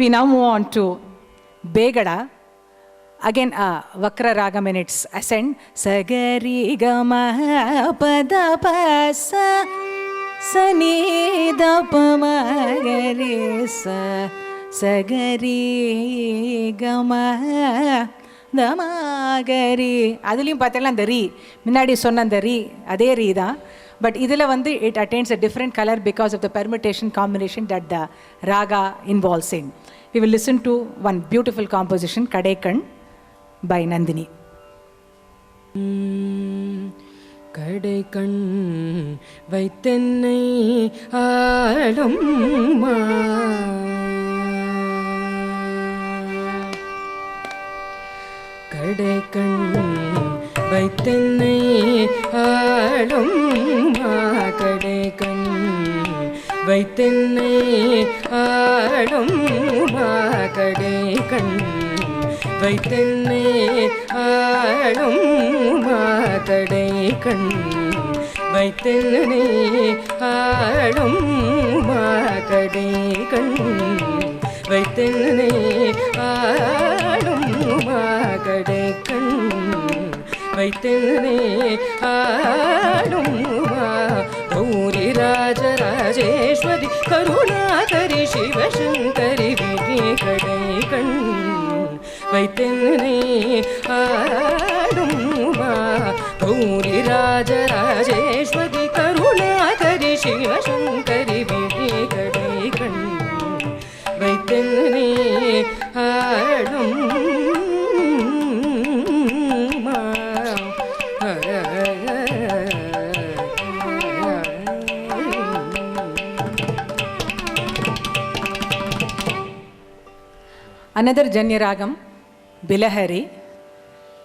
We now move on to Begada. Again, Vakra Ragam in its ascent. Sagari Gama Pada Pasa Sani Dapa Magari Sa Sagari Gama Damagari. அதுலேயும் பார்த்தீங்கன்னா அந்த ரீ முன்னாடி சொன்ன அந்த ரீ அதே ரீ தான். But idhila vandu it attains a different color because of the permutation combination that the raga involves in. We will listen to one beautiful composition, Kadaikan, by Nandini. Kadaikan vaitennai aalumma Kadaikan vaitennai aalumma Kadaikan vaitennai aalumma Kadaikan vaitennai aalumma Kadaikan vaitennai aalumma Kadaikan vaitennai aalumma Kadaikan vaitennai aalumma Gauri Raja Rajeshwari Karunakari Shiva Shankari Vidi Kadaikan vaitennai aalumma Gauri Raja Rajeshwari Karunakari Shiva Shankari Vidi Kadaikan vaitennai aalumma Another Janya Ragam, Bilahari,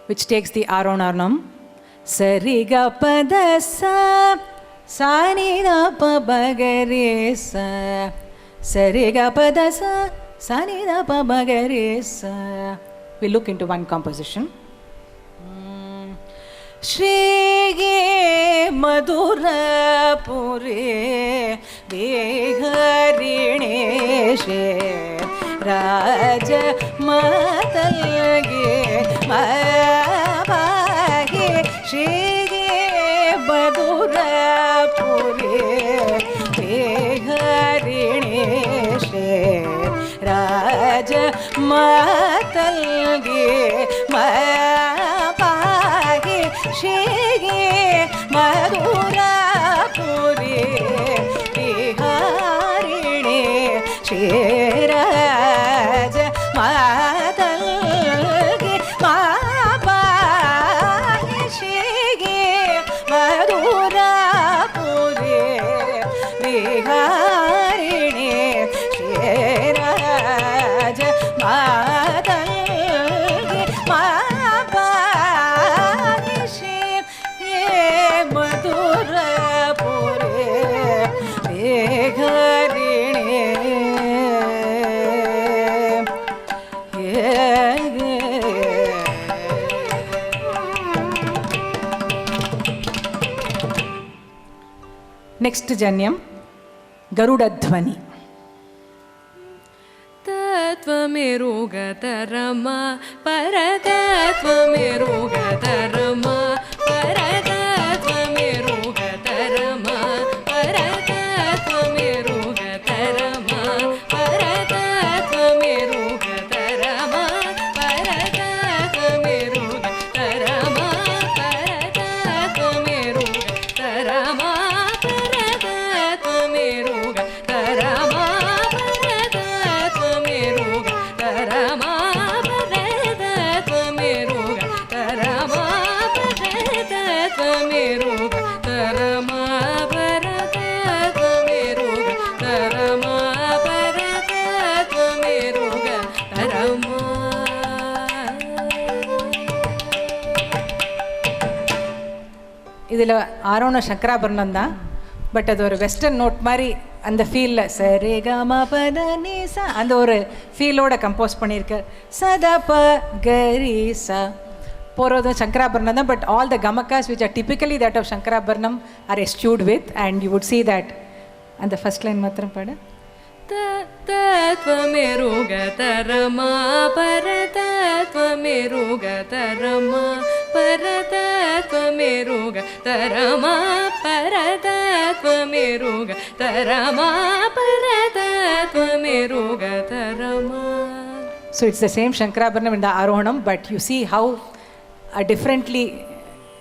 which takes the Aronarnam. Sariga Padasa Sanida Pabagaresa Sariga Padasa Sanida Pabagaresa. We look into one composition. Shri Madhura Puri Biharineshe Raja Matalge Mabagi Shri Madhura Puri Biharineshe Raja Matalge Mabagi Shri Madhura Puri Biharine Shri Raja Matalge Mabagi Shri Madhura Puri Biharine Shri Raja Matalge Mabagi Shri Madhura Puri Biharine. Next Janyam, Garuda Dhvani. Tatvamerugatarama Paratatvamerugatarama Paratatvamerugatarama Paratatvamerugatarama Paratatvamerugatarama Paratatvamerugatarama Paratatvamerugatarama இதில் ஆரோன சங்கராபரணம் தான். But அது ஒரு western note மாதிரி அந்த ஃபீலில் சரிகம பதனிசா அந்த ஒரு ஃபீலோட compose பண்ணியிருக்கார். சதப கரிசா போகிறதும் சங்கராபரணம் தான். But all the gamakas which are typically that of Shankarabharanam are எஸ்டியூட் with and you would see that. அந்த ஃபர்ஸ்ட் லைன் மாத்திரம் பாடு. तत्त्वमेरुगतरमा परतत्त्वमेरुगतरमा परतत्त्वमेरुगतरमा परतत्त्वमेरुगतरमा परतत्त्वमेरुगतरमा. So it's the same Shankarabharanam in the Arohanam, but you see how a differently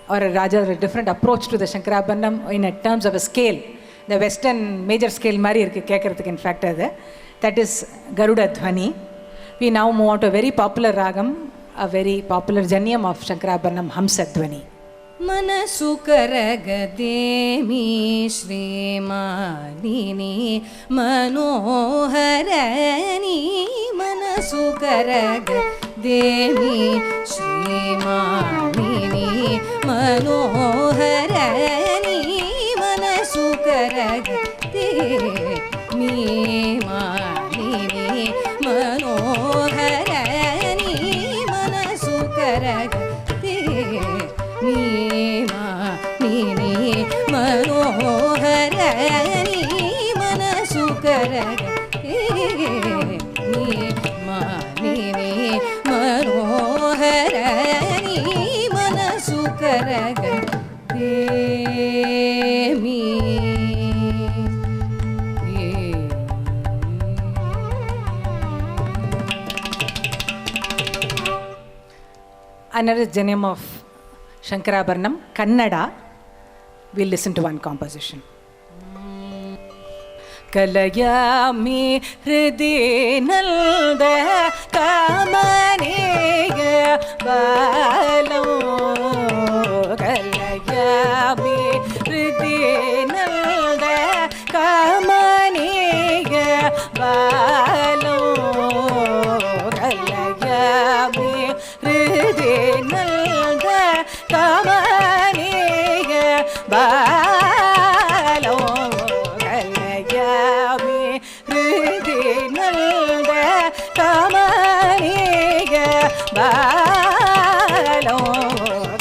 or a different approach to the Shankarabharanam in terms of a scale. The western major scale mari irukku kekkuradhukku in fact adu. That is Garuda Dhwani. We now move on to a very popular ragam, a very popular janyam of Shankarabharanam, Hamsa Dhwani. Manasu karagademi Shrimanini Manoharani Manasu karagademi Shrimanini Manoharani Manasu karagademi Manini Manoharani Manasu karagademi Nini Manoharani Manasu karagademi Nini Manoharani Manasu karagademi. Another janyam of Shankarabharanam, Kannada. We'll listen to one composition. Kalayami hridinalda kamaniya balam. Kalayami hridinalda kamaniya balam. Kalayami hridinalda kamaniya balam. Kalayami hridinalda kamaniya balam.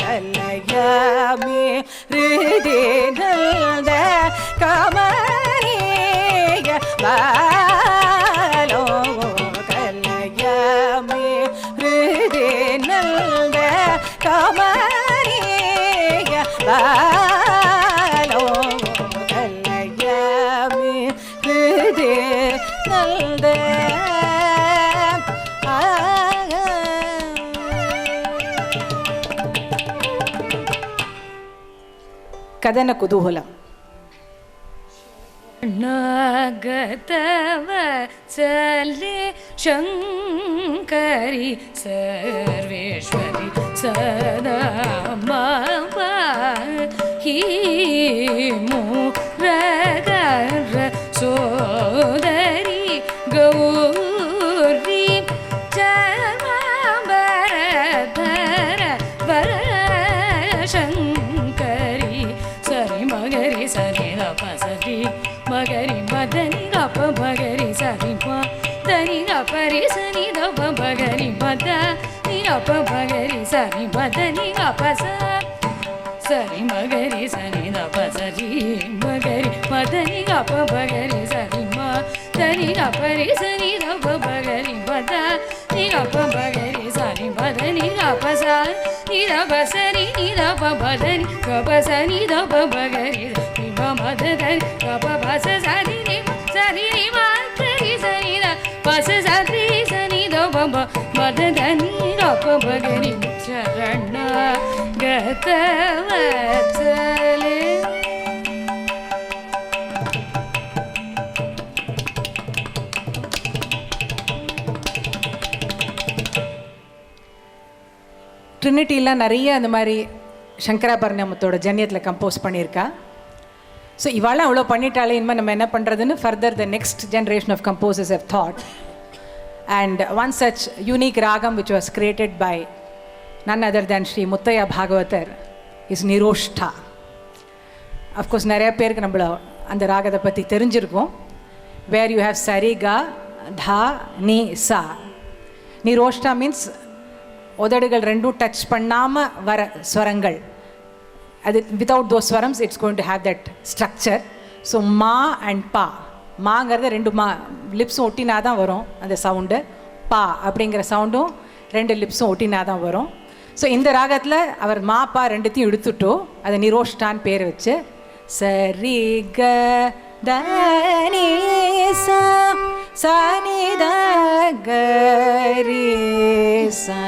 Kalayami hridinalda kamaniya balam. Kalayami hridinalda kamaniya balam. Kalayami hridinalda. Kadana Kuduhulam. Nagatavachale Shankari Sarveshwari Sadamavahi Mudhra Sodari Gauri Chamambaradhara Varashankari Sari Magari Sari Rapasari Magari Madani Gapa Magari Sari Pa Dani Gapari Sani Dapa Magari Madani Gapa Magari Sari Madani Gapa Sari Magari Sani Dapa Sari Magari Madani Gapa Magari Sari Madani Gapari Sani Dapa Magari Madani Gapa Magari Sari Madani Gapa Sari Dapa Sari Dapa Madani Gapa Sani Dapa Magari Madani Gapa Basa Sari Sari Madani Sani Basa Sari Sani Dapa Madani Gapa Magari Charana Gatavachale. ட்ரினிட்டியில் நிறைய அந்த மாதிரி சங்கராபரணமத்தோட ஜன்யத்தில் compose பண்ணியிருக்கா. So இவாளும் அவ்வளோ பண்ணிட்டாலே இனிமேல் நம்ம என்ன பண்ணுறதுன்னு further the next generation of composers have thought. And one such unique ragam which was created by none other than Sri Muttaya Bhagavatar is Niroshta. Of course நிறைய பேருக்கு நம்மள அந்த ராகத்தை பற்றி தெரிஞ்சிருக்கும். வேர் யூ ஹேவ் சரி கா தா நீ சா. நிரோஷ்டா மீன்ஸ் உதடுகள் ரெண்டும் டச் பண்ணாமல் வர ஸ்வரங்கள். அது without those swarams it's going to have that structure. So ma and pa மாங்கிறது 2 லிப்ஸும் ஒட்டினா தான் வரும் அந்த சவுண்டு. பா அப்படிங்கிற சவுண்டும் 2 லிப்ஸும் ஒட்டினா தான் வரும். ஸோ இந்த ராகத்தில் அவர் மா பா 2த்தையும் எடுத்துட்டோ அதை நிரோஷ்டான்னு பேர் வச்சு சரி க த நீ சா சா நீ த க ரீ சா.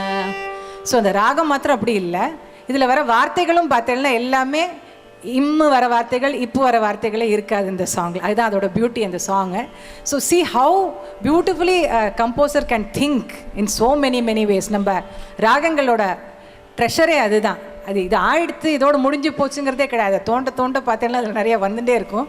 ஸோ அந்த ராகம் மாத்திரம் அப்படி இல்லை, இதில் வர வார்த்தைகளும் பார்த்தீங்கன்னா எல்லாமே இம்மு வர வார்த்தைகள் இப்போ வர வார்த்தைகளே இருக்காது இந்த சாங்கில். அதுதான் அதோட பியூட்டி அந்த song. So see how beautifully composer can think in so many ways. நம்ம ராகங்களோட ட்ரெஷரே அதுதான். அது இது ஆயிடுத்து இதோட முடிஞ்சு போச்சுங்கிறதே கிடையாது. தோண்ட பார்த்தீங்கன்னா அதில் நிறைய வந்துட்டே இருக்கும்.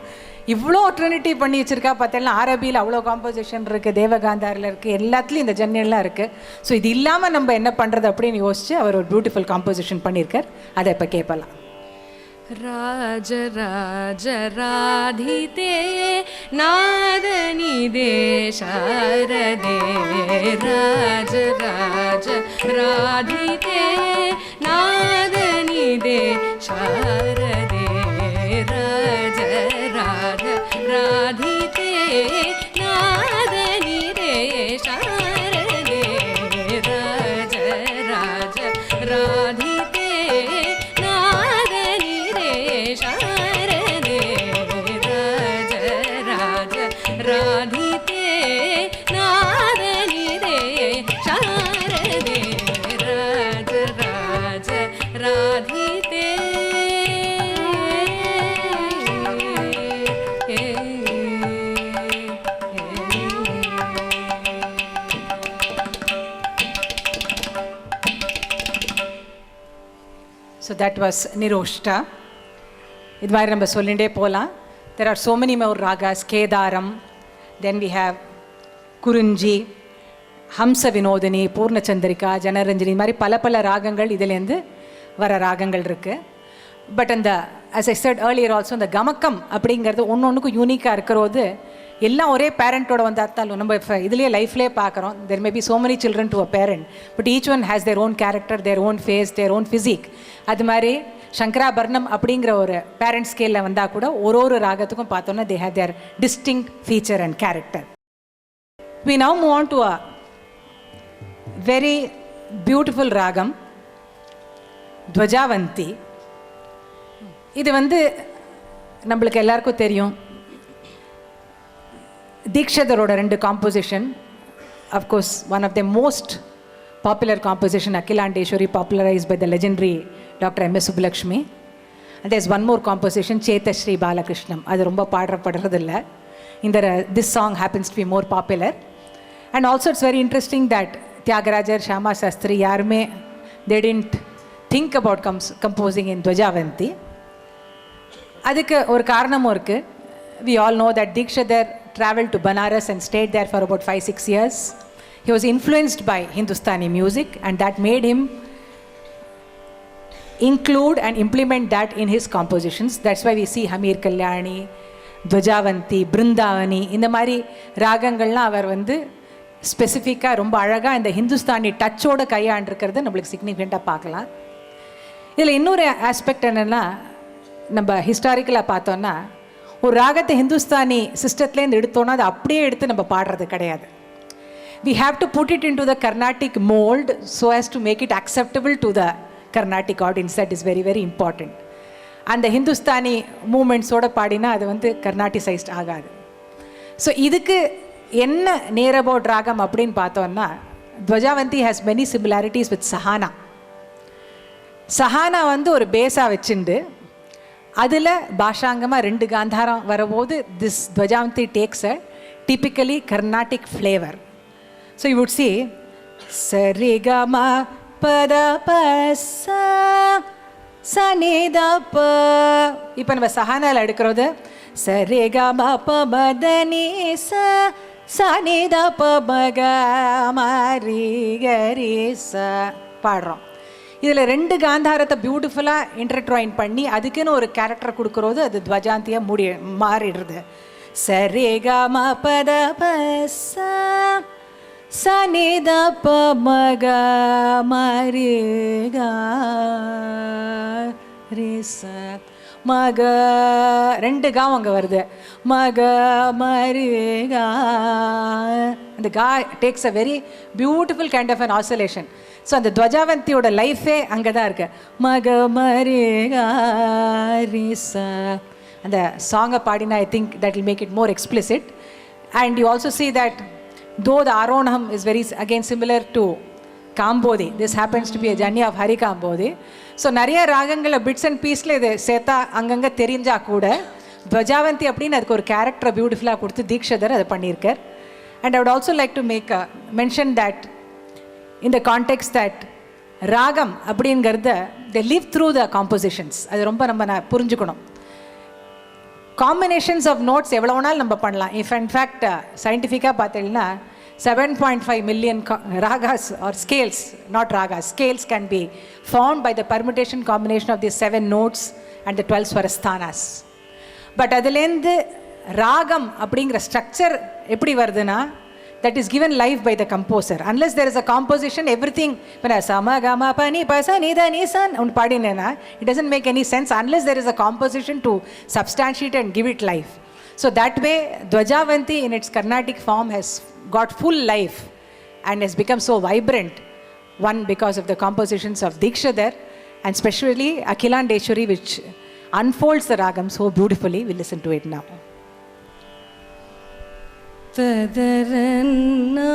இவ்வளோ ட்ரினிட்டி பண்ணி வச்சுருக்கா பார்த்தீங்கன்னா. அரபியில் அவ்வளோ காம்போசிஷன் இருக்குது, தேவகாந்தாரில் இருக்குது, எல்லாத்துலேயும் இந்த ஜன்னல்லாம் இருக்குது. ஸோ இது இல்லாமல் நம்ம என்ன பண்ணுறது அப்படின்னு யோசித்து அவர் ஒரு பியூட்டிஃபுல் காம்போசிஷன் பண்ணியிருக்கார். அதை இப்போ கேட்பலாம். ராஜ ராஜ ராதிதே நாதனிதே சாரதே ராஜ ராஜ ராதிதே நாதனிதே சாரதே ராஜ ராஜ ராதிதே நாதனிதே சாரதே ராஜ ராஜ ராதிதே शारदे राज राज राधिते नादनिदे शारदे राज राज राधिते. So that was Niroshta. இது மாதிரி நம்ம சொல்லிகிட்டே போகலாம். There are so many more ragas. Kedaram, then we have Kurinji, ஹம்ச வினோதினி, பூர்ணச்சந்திரிகா, ஜனரஞ்சனி, இது மாதிரி பல ராகங்கள் இதுலேருந்து வர ராகங்கள் இருக்குது. பட் அந்த as I said earlier also அந்த கமக்கம் அப்படிங்கிறது ஒன்றுக்கும் யூனிக்காக இருக்கிறது எல்லாம் ஒரே பேரண்ட்டோட வந்தாலும் நம்ம இதுலேயே லைஃப்லேயே பார்க்குறோம். There may be so many children to a parent, but each one has their own character, their own face, their own physique. அது மாதிரி சங்கராபரணம் அப்படிங்கிற ஒரு பேரண்ட் ஸ்கேலில் வந்தால் கூட ஒரு ராகத்துக்கும் பார்த்தோன்னா they have their distinct feature and character. We now move on to a very beautiful ragam Dwajavanthi. இது நம்மளுக்கு எல்லாருக்கும் தெரியும். தீக்ஷிதரோட 2 composition, of course one of the most popular composition Akhilandeswari, popularised by the legendary Dr. M.S. Subbulakshmi. And there's one more composition, Chetashri Balakrishnam. அது ரொம்ப பாடுறதில்ல. This song happens to be more popular. And also it's very interesting that Thiagarajan, Shyama Sastri, யாருமே they didn't think about composing in Dwajavanti. அதுக்கு ஒரு காரணமும் இருக்குது. We all know that Deekshita traveled to Banaras and stayed there for about 5-6 years. He was influenced by Hindustani music and that made him include and implement that in his compositions. That's why we see Hamir Kalyani, Dwajavanti, Brindavani, இந்த மாதிரி ராகங்கள்லாம் அவர் ஸ்பெசிஃபிக்காக ரொம்ப அழகாக இந்த ஹிந்துஸ்தானி டச்சோட கையாண்டிருக்கிறது நம்மளுக்கு சிக்னிஃபிகண்ட்டாக பார்க்கலாம். இதில் இன்னொரு ஆஸ்பெக்ட் என்னென்னா, நம்ம ஹிஸ்டாரிக்கலாக பார்த்தோன்னா ஒரு ராகத்தை ஹிந்துஸ்தானி சிஸ்டத்துலேருந்து எடுத்தோன்னா அதை அப்படியே எடுத்து நம்ம பாடுறது கிடையாது. We have to put it into the Carnatic mold so as to make it acceptable to the Carnatic audience. That is very very important. அந்த ஹிந்துஸ்தானி மூமெண்ட்ஸோட பாடினா அது கர்நாட்டிசைஸ்ட் ஆகாது. ஸோ இதுக்கு என்ன நியர் அபவுட் ராகம் அப்படின்னு பார்த்தோன்னா, Dhwajavanti has many similarities with Sahana. Sahana ஒரு பேஸாக வச்சுண்டு அதில் பாஷாங்கமாக 2 காந்தாரம் வரபோது this Dhwajavanti takes a typically Carnatic flavour. So you would see சரிகமா பத ப சனித ப. இப்போ நம்ம சஹானாவில் எடுக்கிறது சரிகமா ப பதனி சனித ப பக மரி கரி ச பாடுறோம். இதில் 2 காந்தாரத்தை பியூட்டிஃபுல்லாக இன்டர்ட்ராயின் பண்ணி அதுக்குன்னு ஒரு கேரக்டர் கொடுக்குறது அது துவஜாந்தியாக மாறிடுறது. சரிகம பத ப சனித ப மக மரி க ரி ச. மக 2 காம் அங்கே வருது. மக மரிகா, அந்த கா takes a very beautiful kind of an oscillation. So அந்த துவஜாவந்தியோட லைஃபே அங்கே தான் இருக்கு. மக மரிகா ரிசா, அந்த சாங்கை பாடினா I think that will make it more explicit. And you also see that though the Aronham is very again similar to Kambodi, this happens to be a journey of Hari Kambodi. So நிறைய ராகங்களில் bits and பீஸில் இது சேர்த்தா அங்கங்கே தெரிஞ்சால் கூட துவஜாவந்தி அப்படின்னு அதுக்கு ஒரு கேரக்டரை பியூட்டிஃபுல்லாக கொடுத்து தீக்ஷதர் அதை பண்ணியிருக்கார். And I would also like to make mention that in the context that ராகம் அப்படிங்கிறத they live through the compositions. அது ரொம்ப நம்ம புரிஞ்சுக்கணும். காம்பினேஷன்ஸ் ஆஃப் நோட்ஸ் எவ்வளோ வேணாலும் நம்ம பண்ணலாம். இன்ஃபேக்ட் சயின்டிஃபிக்காக பார்த்தீங்கன்னா 7.5 million ragas or scales, not ragas, scales can be formed by the permutation combination of the 7 notes and the 12 swarasthanas. But அதுலேருந்து ராகம் அப்படிங்கிற ஸ்ட்ரக்சர் எப்படி வருதுன்னா that is given life by the composer. Unless there is a composition, everything, when I sama gama pani pasa nida nisan und padinena, it doesn't make any sense unless there is a composition to substantiate and give it life. So that way Dwajavanti in its Carnatic form has got full life and has become so vibrant, one because of the compositions of Deekshadar and especially Akhilandeshwari, which unfolds the ragam so beautifully. We'll listen to it now. ததரன்னா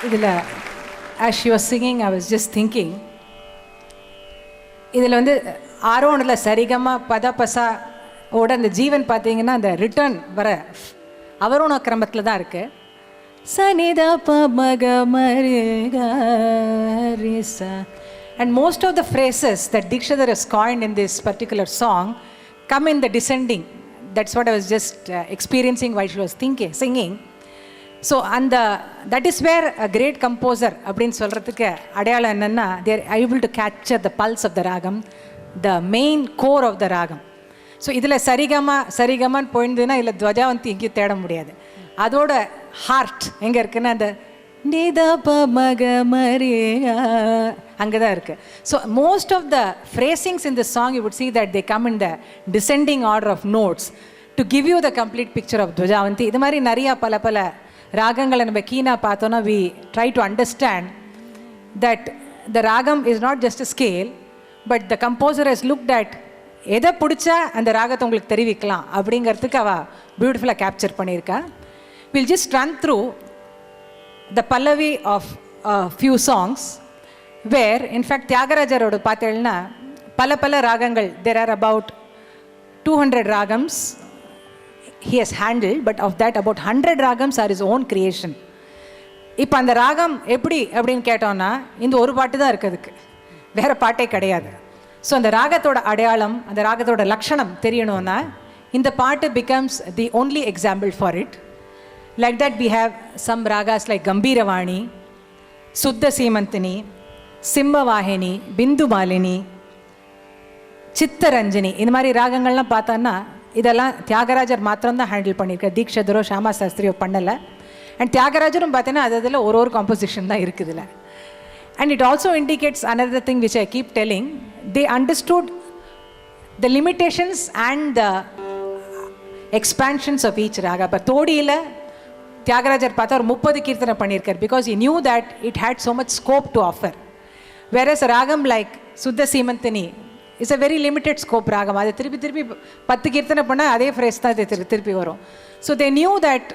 இதில் as she was singing I was just thinking, இதில் வந்து ஆரோனில் சரிகமா பதபசா ஓட அந்த ஜீவன் பார்த்தீங்கன்னா அந்த return வர அவரோண கிரமத்தில் தான் இருக்குது. சனித பமக மரிகரிசா. And most of the phrases that Deekshita has coined in this particular song come in the descending. That's what I was just experiencing while she was singing. So that is where a great composer அப்படின்னு சொல்கிறதுக்கு அடையாளம் என்னென்னா, they are able to capture the pulse of the ragam, the main core of the ragam. So இதில் சரிகமான்னு போயிருந்ததுன்னா இதில் துவஜாவந்தி எங்கேயும் தேட முடியாது. அதோட ஹார்ட் எங்கே இருக்குன்னா அந்த நிதபமக மரியா அங்கே தான் இருக்குது. So most of the phrasings in the song you would see that they come in the descending order of notes to give you the complete picture of துவஜாவந்தி. இது மாதிரி நிறையா பல ராகங்களை நம்ம கீனாக பார்த்தோன்னா we try to understand that the ragam is not just a scale, but the composer has looked at எதை பிடிச்சா அந்த ராகத்தை உங்களுக்கு தெரிவிக்கலாம் அப்படிங்கிறதுக்கு அவள் பியூட்டிஃபுல்லாக கேப்சர் பண்ணியிருக்கா. We'll just run through the pallavi of a few songs where in fact Thiagarajaroda பார்த்தேன்னா பல ராகங்கள், there are about 200 ragams he has handled, but of that about 100 ragams are his own creation. இப்போ அந்த ராகம் எப்படி அப்படின்னு கேட்டோன்னா இந்த ஒரு பாட்டு தான் இருக்கிறதுக்கு, வேறு பாட்டே கிடையாது. ஸோ அந்த ராகத்தோட அடையாளம், அந்த ராகத்தோட லக்ஷணம் தெரியணும்னா இந்த பாட்டு becomes the only example for it. Like that we have some ragas like Gambiravani, Suddha Seemantini, Simbhavahini, Bindu Malini, Chittaranjani. இந்த மாதிரி ராகங்கள்லாம் பார்த்தோன்னா இதெல்லாம் தியாகராஜர் மாத்திரம் தான் ஹேண்டில் பண்ணியிருக்கார். தீக்ஷதரோ ஷாமா சாஸ்திரியோ பண்ணலை. அண்ட் தியாகராஜரும் பார்த்தீங்கன்னா அதில் ஒரு காம்போசிஷன் தான் இருக்குதுல. And it also indicates another thing which I keep telling, they understood the limitations and the expansions of each raga. But தோடியில் Thyagarajar பார்த்தா ஒரு 30 கீர்த்தனை பண்ணியிருக்கார், because he knew that it had so much scope to offer. Whereas a ragam like Suddha Seemantini is a very limited scope ragam. அது திருப்பி 10 கீர்த்தனை பண்ணால் அதே phrase தான் திருப்பி வரும். So they knew that,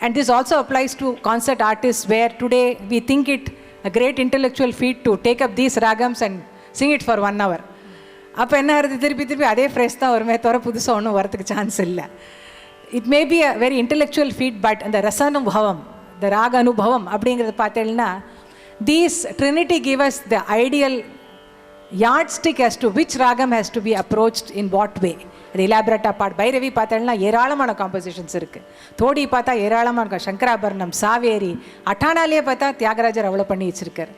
and this also applies to concert artists where today we think it a great intellectual feat to take up these ragams and sing it for 1 hour. அப்போ என்ன ஆகுது, திருப்பி அதே phrase தான் வருமே தவிர புதுசாக ஒன்றும் வரத்துக்கு சான்ஸ் இல்லை. It may be a very intellectual feat, but the Rasa Anubhavam, the Raga Anubhavam அப்படிங்கிறது பார்த்தேன்னா these trinity give us the ideal yardstick as to which ragam has to be approached in what way. அது இலாபரேட்டாக பாட். பைரவி பார்த்தேன்னா ஏராளமான compositions இருக்குது. தோடி பார்த்தா ஏராளமாக இருக்கும். சங்கராபரணம், சாவேரி, அட்டானாலே பார்த்தா தியாகராஜர் அவ்வளோ பண்ணி வச்சுருக்கார்.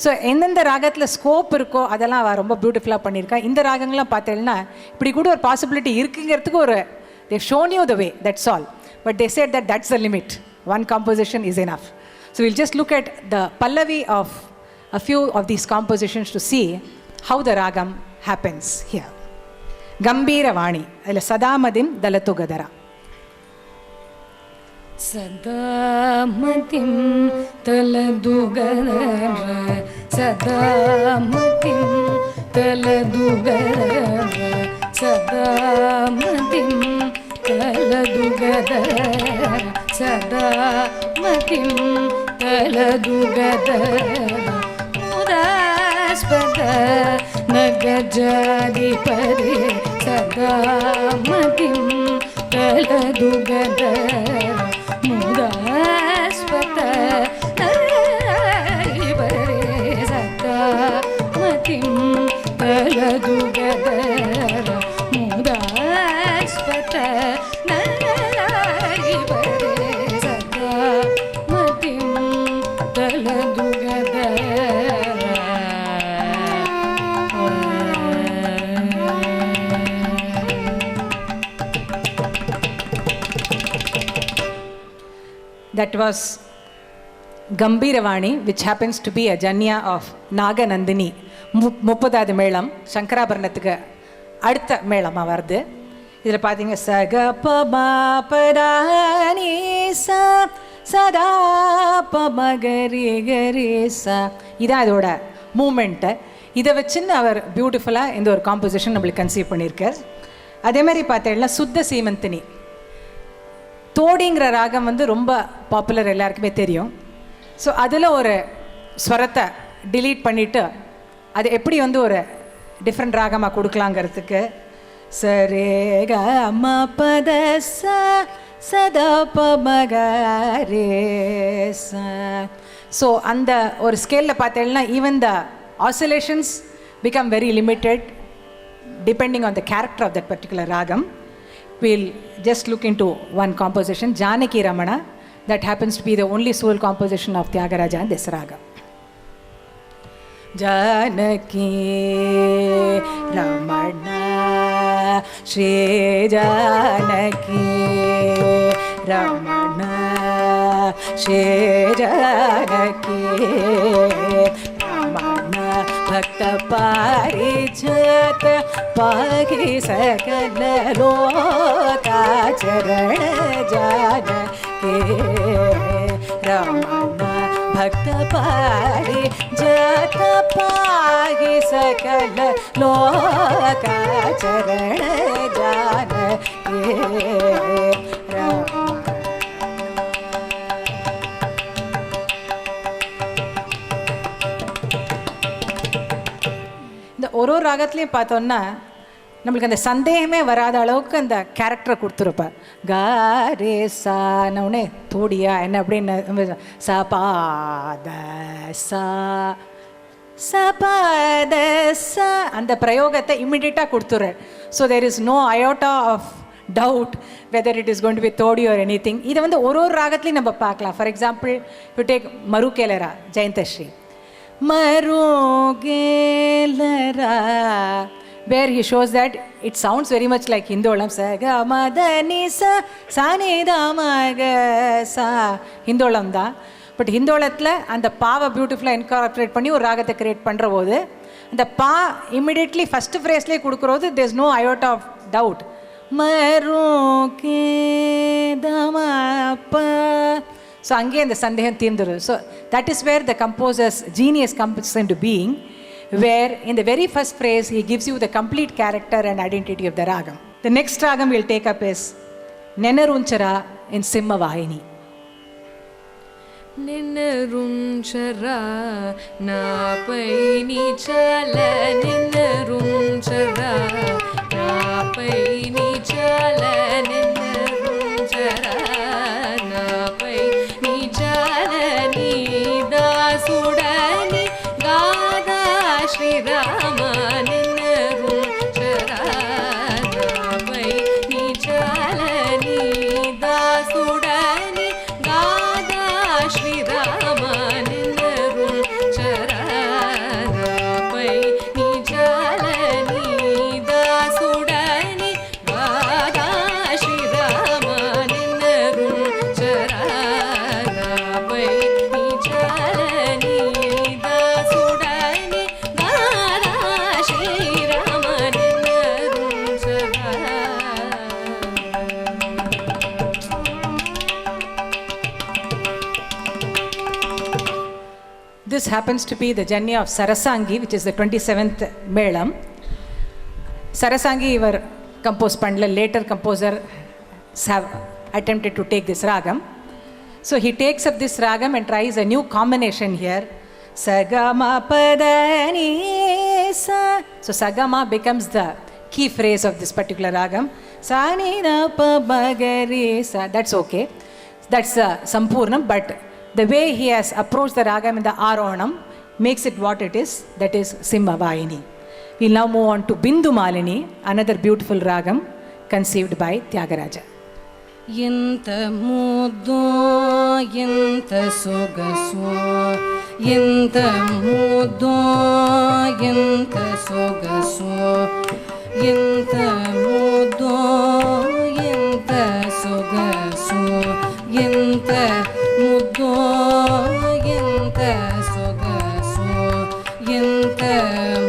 ஸோ எந்தெந்த ராகத்தில் ஸ்கோப் இருக்கோ அதெல்லாம் அவள் ரொம்ப பியூட்டிஃபுல்லாக பண்ணியிருக்கா. இந்த ராகங்கள்லாம் பார்த்தேன்னா இப்படி கூட ஒரு பாசிபிலிட்டி இருக்குங்கிறதுக்கு ஒரு they've shown you the way, that's all. But they said that that's the limit. One composition is enough. So we'll just look at the pallavi of a few of these compositions to see how the ragam happens here. Gambiravani, adila Sadamadim Dalatu Gadara. Sadamadim Dalatu Gadara, Sadamadim Dalatu Gadara, Sadamadim Dalatu Gadara, Sadamadim Dalatu Gadara, Mudaspata Nagajadi Pari, Sadamadim Dalatu Gadara, Mudaspata Nagajadi Pari, Sadamadim Dalatu Gadara, Mudaspata Nellai Pari, Sadamadim Dalatu Gadara. That was Gambiravani, which happens to be a janya of Naga Nandini. 30வது மேளம் சங்கராபரணத்துக்கு அடுத்த மேளமாக வருது. இதில் பார்த்தீங்க சக பமாபரானி சா சதா பமகரி கரி சா, இதான் இதோட மூமெண்ட்டு. இதை வச்சுன்னு அவர் பியூட்டிஃபுல்லாக இந்த ஒரு காம்போசிஷன் நம்மளுக்கு கன்சீவ் பண்ணியிருக்கார். அதே மாதிரி பார்த்தீங்கன்னா சுத்த சீமந்தினி தோடிங்கிற ராகம் வந்து ரொம்ப பாப்புலர், எல்லாருக்குமே தெரியும். ஸோ அதில் ஒரு ஸ்வரத்தை டிலீட் பண்ணிவிட்டு அது எப்படி வந்து ஒரு டிஃப்ரெண்ட் ராகமாக கொடுக்கலாங்கிறதுக்கு சரே க ம பத ச சத ப மக ரே ச. ஸோ அந்த ஒரு ஸ்கேலில் பார்த்தீங்கன்னா even the oscillations become very limited depending on the character of that particular ragam. We'll just look into one composition, Janaki Ramana, that happens to be the only sole composition of Thiagarajan, this raga. Janaki Ramana, Shri Janaki Ramana, Shri Janaki Ramana, Bhakta Parijat Pagi Sakala Loka Charana Janaki Ramana, Bhakta Parijat Pagi Sakala Loka Charana Janaki Ramana. இந்த ஒரு ராகத்துலேயும் பார்த்தோன்னா நம்மளுக்கு அந்த சந்தேகமே வராத அளவுக்கு அந்த கேரக்டரை கொடுத்துருப்பேன். காரே சானே தோடியா என்ன அப்படின்னு சபாத சா சபாத சா அந்த பிரயோகத்தை இம்மிடியட்டாக கொடுத்துட்றேன். So there is no iota of doubt whether it is going to be Todi or anything. இதை வந்து ஒரு ராகத்துலையும் நம்ம பார்க்கலாம். For example you take Marugelara Jayantashri Marugelera, where he shows that it sounds very much like Hindolam. Sa ga ma da ni sa sa ni da ma ga sa Hindolam da. But Hindolathla and the பாவை பியூட்டிஃபுல்லாக incorporate பண்ணி ஒரு ராகத்தை create பண்ணுற போது அந்த பா immediately first ஃப்ரேஸ்லேயே கொடுக்குறது there is no iota of doubt. மருகேதமப்ப. ஸோ அங்கேயே அந்த சந்தேகம் தீர்ந்துடும். So that is where the composer's genius comes into being, where in the very first phrase he gives you the complete character and identity of the ragam. The next ragam we'll take up is Nenarunchara in Simha Vahini. Nenarunchara napai nichala, Nenarunchara napai nichala, Nenarunchara napai nichala, Nida sudani Gada Shri Rama, Nenarunchara napai nichala, Nida sudani Gada Shri Rama, Nenarunchara napai nichala, Nida sudani Gada Shri Rama, Nenarunchara napai nichala, Nida sudani Gada Shri Rama, Nenarunchara. This happens to be the journey of Sarasangi, which is the 27th Melam. Sarasangi were composed பண்ணல, later composer have attempted to take this ragam. So he takes up this ragam and tries a new combination here. Sagama padani sa. So Sagama becomes the key phrase of this particular ragam. Sani na pa magari sa. That's okay. That's Sampurnam, but the way he has approached the ragam in the Aronam makes it what it is, that is Simha Vahini. We'll now move on to Bindu Malini, another beautiful ragam conceived by Thiagarajan. Yenta mudo, yenta sogaso, yenta mudo, yenta sogaso, yenta mudo, yenta sogaso, yenta mudo, yenta sogaso, yenta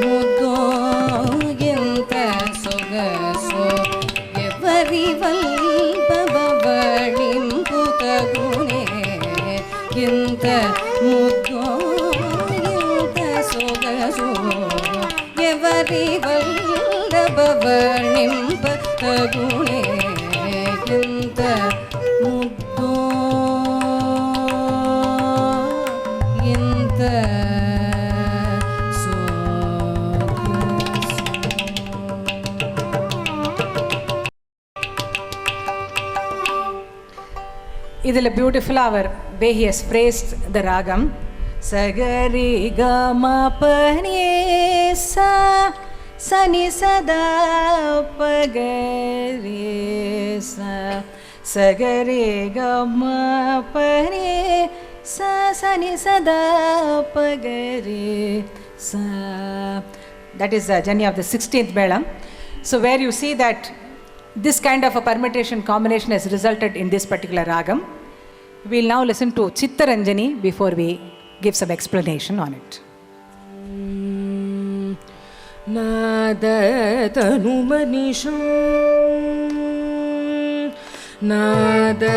mudo, yenta sogaso, evarival babavalim putagune, yenta mudo, yenta sogaso, evarival babavalim putagune, yenta mudo. இதில் பியூட்டிஃபுல்லாக அவர் way he has praised the ராகம். சகரி கம பனி சா சனி சதா பகரி சா சகரி கம பனி சா சனி சதா பகரி sa. That is the journey of the 16th Melam. So where you see that this kind of a permutation combination has resulted in this particular ragam. We will now listen to Chittaranjani before we give some explanation on it. Nada tanumanisham Nada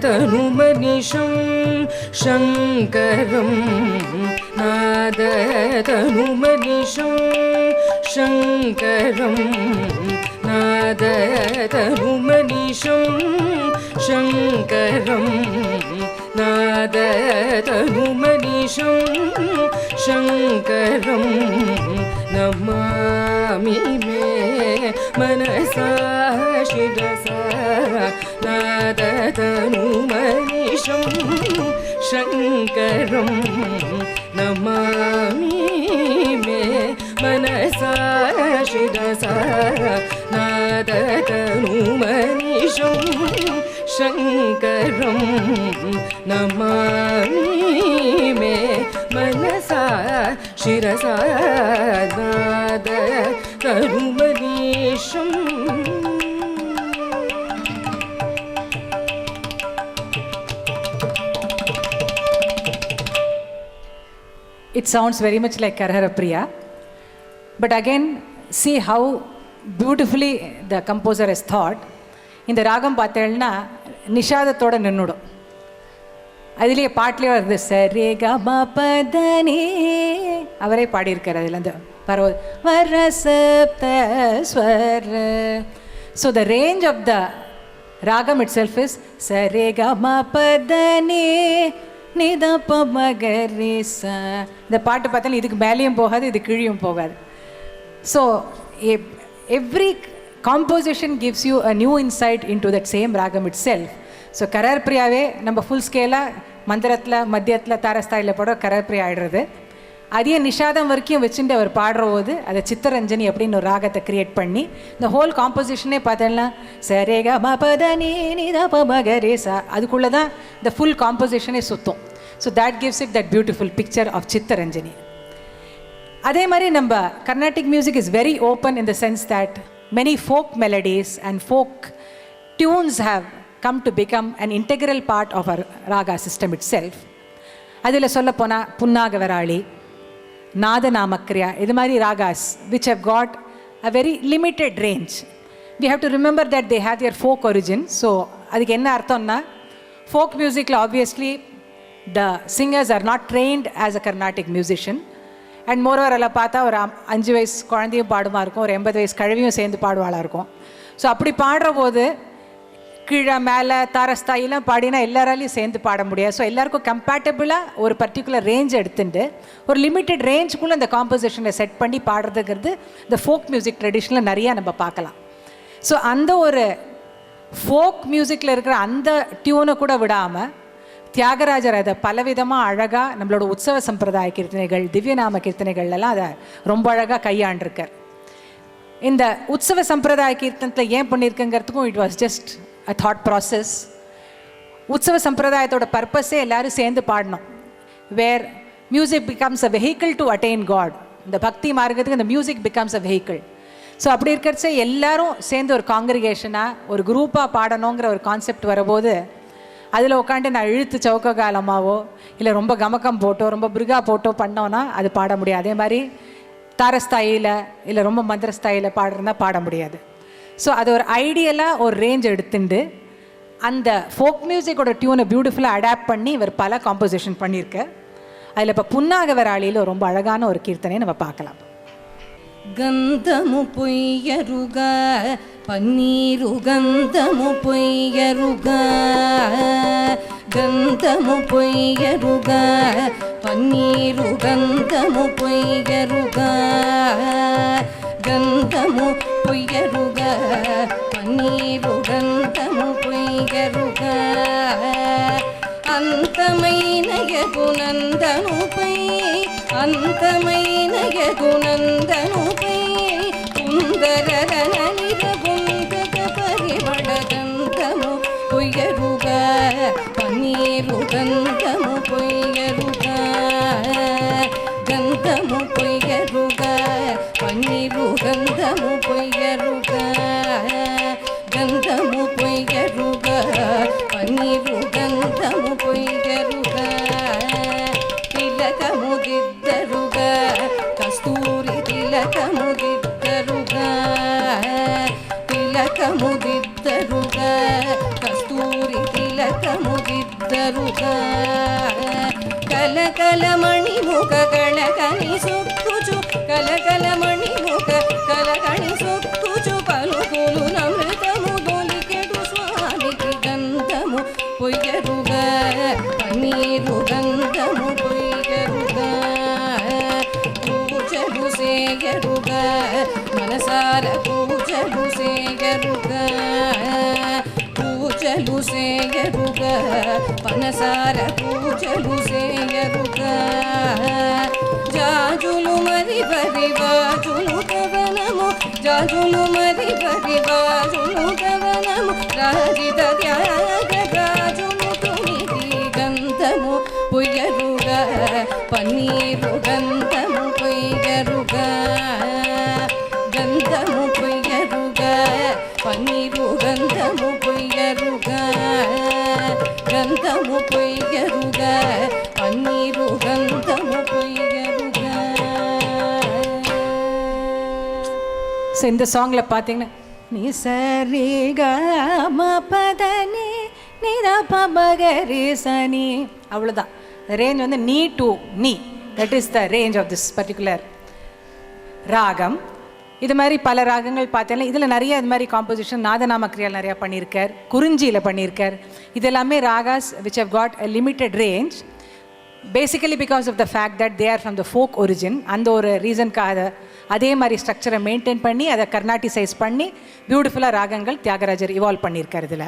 tanumanisham Shankaram Nada tanumanisham Shankaram Nada tanumanisham Shankaram Nada tanumanisham Shankaram Namami me manasa shirasa Nada tanumanisham Shankaram Namami me manasa shirasa Nada tanumanisham Shankaram Namami me manasa shirasa Nada tanumanisham. It sounds very much like Karhara Priya, but again see how beautifully the composer has thought. இந்த ராகம் பார்த்தேன்னா நிஷாதத்தோடு நின்றுடும். அதுலேயே பாட்டிலே வருது சரே கம பதனி அவரே பாடியிருக்கார் அதில் அந்த பரவ வர சப்த ஸ்வர. So the range of the ragam it self is சரே கம பதனி நிதப்ப மகரிச. இந்த பாட்டு பார்த்தாலும் இதுக்கு மேலேயும் போகாது, இது கீழியும் போகாது. So every composition gives you a new insight into that same ragam itself. So Karar Priyaவே நம்ம ஃபுல் ஸ்கேலாக மந்திரத்தில் மத்தியத்தில் தாரஸ்தாயில் போடுற கரர் பிரியா ஆகிடுறது. அதே நிஷாதம் வரைக்கும் வச்சுட்டு அவர் பாடுற போது அதை சித்தரஞ்சனி அப்படின்னு ஒரு ராகத்தை க்ரியேட் பண்ணி இந்த ஹோல் காம்போசிஷனே பார்த்தோம்னா சரேக மபதனி நிதபமகரே சா அதுக்குள்ளே தான் இந்த ஃபுல் காம்போசிஷனே சுத்தம். So that gives it that beautiful picture of Chittaranjani. அதே மாதிரி நம்ம Carnatic music is very open in the sense that many folk melodies and folk tunes have come to become an integral part of our raga system itself. அதில் சொல்ல போனால் புன்னாகவராளி, நாதநாமக்ரியா, இது மாதிரி ragas which have got a very limited range. We have to remember that they have their folk origin. So அதுக்கு என்ன அர்த்தம்னா folk musicல obviously the singers are not trained as a Carnatic musician. And moreover எல்லாம் பார்த்தா ஒரு 5 வயசு குழந்தையும் பாடுமா இருக்கும், ஒரு 80 வயசு கழுவியும் சேர்ந்து பாடுவாளாக இருக்கும். ஸோ அப்படி பாடுற போது கீழே மேலே தாரஸ்தாயிலாம் பாடினா எல்லாராலையும் சேர்ந்து பாட முடியாது. ஸோ எல்லாருக்கும் கம்பேட்டபிளாக ஒரு பர்டிகுலர் ரேஞ்ச் எடுத்துட்டு ஒரு லிமிட்டட் ரேஞ்சுக்குள்ளே இந்த காம்போசிஷனை செட் பண்ணி பாடுறதுங்கிறது இந்த ஃபோக் மியூசிக் ட்ரெடிஷனில் நிறையா நம்ம பார்க்கலாம். ஸோ அந்த ஒரு ஃபோக் மியூசிக்கில் இருக்கிற அந்த டியூனை கூட விடாமல் தியாகராஜர் அதை பலவிதமாக அழகாக நம்மளோட உற்சவ சம்பிரதாய கீர்த்தனைகள், திவ்யநாம கீர்த்தனைகள்லாம் அதை ரொம்ப அழகாக கையாண்டிருக்கார். இந்த உற்சவ சம்பிரதாய கீர்த்தனத்தில் ஏன் பண்ணியிருக்குங்கிறதுக்கும் it was just a thought process. உற்சவ சம்பிரதாயத்தோட பர்பஸே எல்லோரும் சேர்ந்து பாடணும். Where music becomes a vehicle to attain God. இந்த பக்தி மார்க்கத்துக்கு இந்த music becomes a vehicle. So அப்படி இருக்கிறச்ச எல்லாரும் சேர்ந்து ஒரு காங்கிரிகேஷனாக ஒரு குரூப்பாக பாடணுங்கிற ஒரு கான்செப்ட் வரபோது அதில் உட்காந்து நான் இழுத்து சவுக்க காலமாவோ இல்லை ரொம்ப கமக்கம் போட்டோ ரொம்ப பிருகா போட்டோ பண்ணோன்னா அது பாட முடியாது. அதே மாதிரி தாரஸ்தாயில் இல்லை ரொம்ப மந்திரஸ்தாயில் பாடுறதுனா பாட முடியாது. ஸோ அது ஒரு ஐடியலாக ஒரு ரேஞ்ச் எடுத்துட்டு அந்த ஃபோக் மியூசிக்கோட டியூனை பியூட்டிஃபுல்லாக அடாப்ட் பண்ணி இவர் பல காம்போசிஷன் பண்ணியிருக்க. அதில் இப்போ புன்னாகவராளியில் ரொம்ப அழகான ஒரு கீர்த்தனை நம்ம பார்க்கலாம். గంధము పొయ్యరుగా పన్నీరు గంధము పొయ్యరుగా గంధము పొయ్యరుగా పన్నీరు గంధము పొయ్యరుగా గంధము పొయ్యరుగా పన్నీరు గంధము పొయ్యరుగా యగునందనుపై అంతమైన యగునందనుపై కుందరరనిద గుంతక పరిమళగంధము పొయ్యరుగా పన్నీరు గంధము పొయ్యరుగా గంధము పొయ్యరుగా పన్నీరు గంధము పొయ్యరుగా గంధము పొయ్యరుగా పన్నీరు గంధము పొయ్యరుగా తిలకము దిద్దరుగా కస్తూరి తిలకము దిద్దరుగా తిలకము దిద్దరుగా కస్తూరి తిలకము దిద్దరుగా కలకలమణి ముఖ కళకని సొక్కుచు కలకలమణి ముఖ కలకని సొక్కుచు పలుకులు నమృతము గొలికెడు స్వామికి గంధము పొయ్యరుగా పన్నీరు గంధము పొయ్యరుగా పూజలు సేయరుగా మనసార పూజలు సేయరుగా పూజలు సేయరుగా మనసార పూజలు సేయరుగా జాజులు మరి పరివాజులు కవనము జాజులు మరి పరివాజులు కవనము రాజిత త్యాగరాజులు తుమిది గంధము పొయ్యరుగా పన్నీరు గంధము పొయ్యరుగా గంధము పొయ్యరుగా పన్నీరు గంధము పొయ్యరుగా గంధము పొయ్యరుగా పన్నీరు గంధము పొయ్యరుగా. ஸோ இந்த சாங்கில் பார்த்தீங்கன்னா நீ சரி க ம பதனி நித பமகரி சனி அவ்வளோதான். ரேஞ்ச் வந்து நீ டு நீ, that is the range of this particular ராகம். இது மாதிரி பல ராகங்கள் பார்த்தீங்கன்னா இதில் நிறைய இது மாதிரி காம்போசிஷன் நாதநாமக்ரியால் நிறையா பண்ணியிருக்கார், குறிஞ்சியில் பண்ணியிருக்கார். இது எல்லாமே ragas which have got a limited range, basically because of the fact that they are from the folk origin. அந்த ஒரு ரீசனுக்காக அதே மாதிரி ஸ்ட்ரக்சரை மெயின்டைன் பண்ணி அதை கர்நாட்டிசைஸ் பண்ணி பியூட்டிஃபுல்லாக ராகங்கள் தியாகராஜர் இவால்வ் பண்ணியிருக்கார் இதில்.